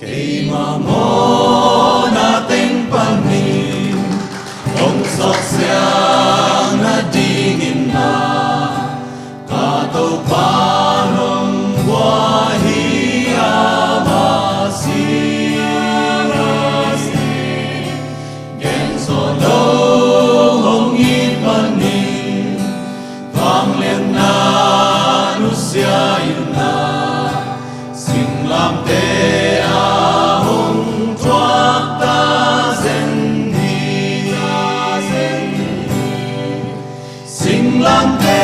Kay mamo nating panin, kung saksiyang nadingin na, katupanong buhahi amasin. Genso lohong ipanin, panglian na nusya yun na, singlam te lang te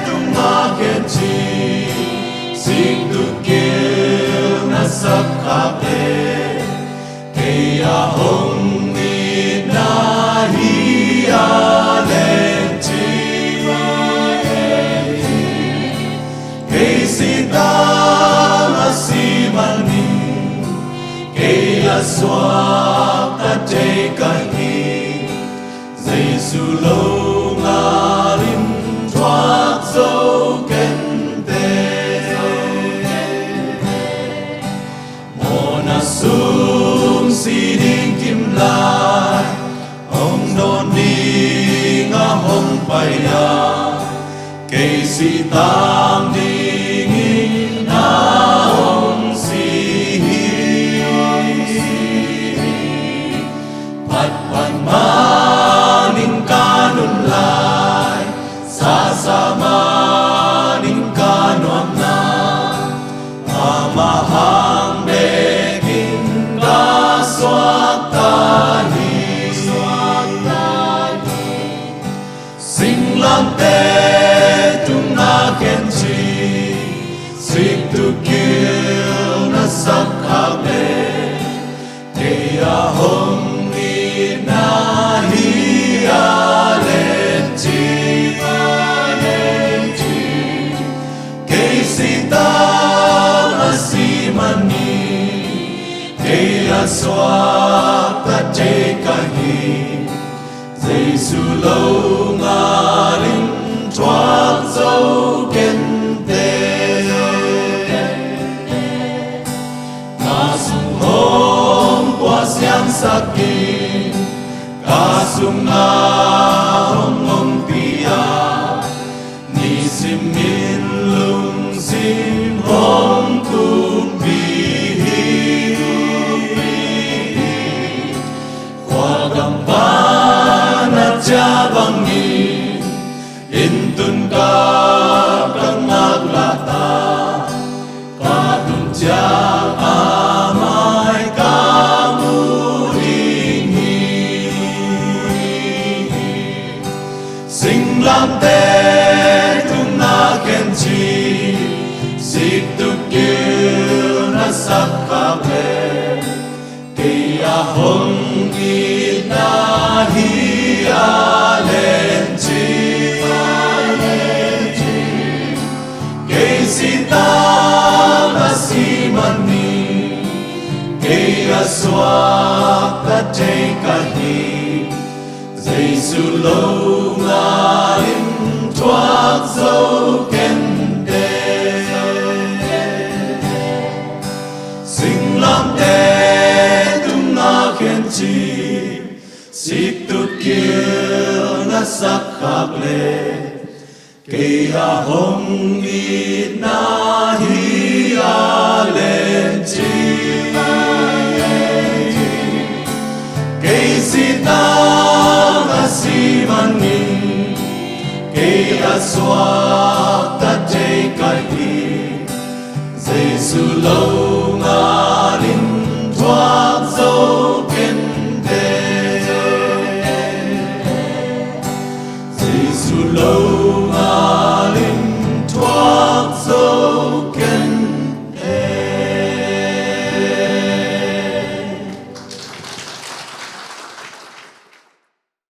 tung aket chi sing tu kêu na sắc kape kaya hong ni na hi alen chi kay sita masimani kaya swak ta te kahi Giêsu lâu ngalim thoát dấu kén tê mona sum si ding kim lai ông đôn đi ngã hông bay ya cây si tam đi nghi na ông si pat pat ma samaning kanuam na amahang begin kaswak tahi singlam te tung na kenchi sik tu kil na sakhabe kaya hong ni na hi alen chi kaya swak ta te kahi Giêsu lâu ngalim thoát dấu kén tê ca sung hôm qua xiang sắc kỳ ca sung na hong hong pia ni sim min lung sim hong kum Jabangin intun ka kang naglata katun siya amay kamulingi singlam te tung na kenchi sik tu kil na sakkape kaya hong inahi alen chi kay sita masimani kaya swak ta te kahi Giêsu lâu ngalim thoát dấu kén tê singlam te tung na khen chi sik tu kil na sakhaple kaya hong it na hi alen chi kay sita masimani kaya swak ta te kahi Giêsu lâu nga